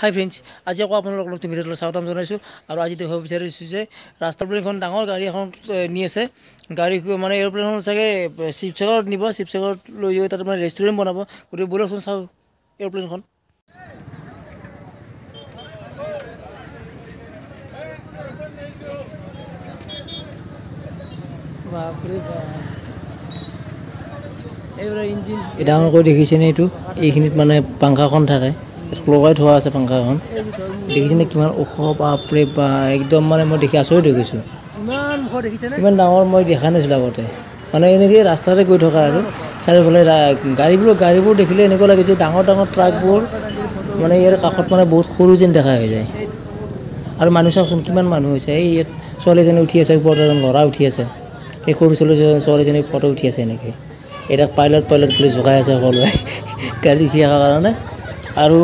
হাই friends, আজি আকৌ আপোনালোকক নতুন ভিডিঅ'লৈ স্বাগতম জনাইছোঁ। আৰু আজি দেখুৱাব বিচাৰিছোঁ যে ৰাস্তাৰ পৰা এখন ডাঙৰ গাড়ী এখন নি আছে। গাড়ী মানে এৰোপ্লেনখন চাগে শিৱসাগৰত নিব, শিৱসাগৰত লৈ গৈ তাত মানে ৰেষ্টুৰেণ্ট বনাব। গতিকে ব'লকচোন চাওঁ এৰোপ্লেনখন। বাপৰে বাপ, এইবিলাক ইঞ্জিন ডাঙৰকৈ দেখিছেনে? এইখিনিত মানে পাংখাখন থাকে, লগাই থোৱা আছে পাংখাখন। দেখিছেনে কিমান ওখ? বাপৰে বা, একদম মানে মই দেখি আচৰিত হৈ গৈছোঁ। ইমান ডাঙৰ মই দেখা নাছিলোঁ আগতে। মানে এনেকৈ ৰাস্তাতে গৈ থকা আৰু চাৰিওফালে গাড়ীবোৰ দেখিলে এনেকুৱা লাগে যে ডাঙৰ ডাঙৰ ট্ৰাকবোৰ মানে ইয়াৰ কাষত মানে বহুত সৰু যেন দেখা হৈ যায়। আৰু মানুহ চাওকচোন কিমান মানুহ হৈছে। এই ইয়াত ছোৱালীজনী উঠি আছে, ওপৰত এজন ল'ৰা উঠি আছে। সেই সৰু ছোৱালীজনী ফটো উঠি আছে এনেকৈ। এতিয়া পাইলট বুলি জোকাই আছে সকলোৱে গাড়ী উঠি অহাৰ কাৰণে। আৰু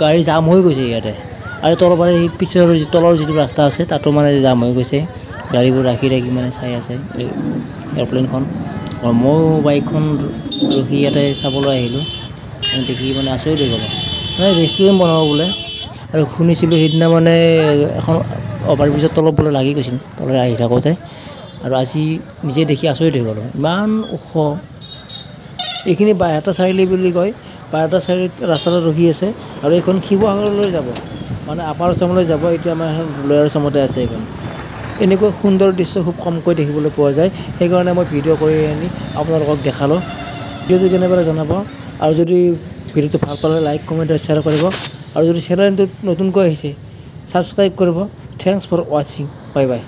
গাড়ী জাম হৈ গৈছে ইয়াতে। আৰু তলৰ পৰা সেই পিছৰ তলৰ যিটো ৰাস্তা আছে তাতো মানে জাম হৈ গৈছে। গাড়ীবোৰ ৰাখি মানে চাই আছে এৰোপ্লেনখন। আৰু ময়ো বাইকখন ৰখি ইয়াতে চাবলৈ আহিলোঁ। দেখি মানে আচৰিত হৈ গ'লোঁ। মানে ৰেষ্টুৰেণ্ট বনাব বোলে। আৰু শুনিছিলোঁ সেইদিনা মানে এখন অভাৰব্ৰিজৰ তলত বোলে লাগি গৈছিল তলে আহি থাকোঁতে। আৰু আজি নিজে দেখি আচৰিত হৈ গ'লোঁ, ইমান ওখ। এইখিনি বাইহাটা চাৰিআলি বুলি কয়। বাইহাটা চাৰিআলিত ৰাস্তাটো ৰখি আছে। আৰু এইখন শিৱসাগৰলৈ যাব, মানে আপাৰ আচামলৈ যাব। এতিয়া আমাৰ লোৱাৰ আচামতে আছে এইখন। এনেকুৱা সুন্দৰ দৃশ্য খুব কমকৈ দেখিবলৈ পোৱা যায়। সেইকাৰণে মই ভিডিঅ' কৰি আনি আপোনালোকক দেখালোঁ। ভিডিঅ'টো কেনেদৰে জনাব, আৰু যদি ভিডিঅ'টো ভাল পালে লাইক, কমেণ্ট আৰু শ্বেয়াৰ কৰিব। আৰু যদি চেনেলটোত নতুনকৈ আহিছে ছাবস্ক্ৰাইব কৰিব। থেংকছ ফৰ ৱাচিং। Bye bye.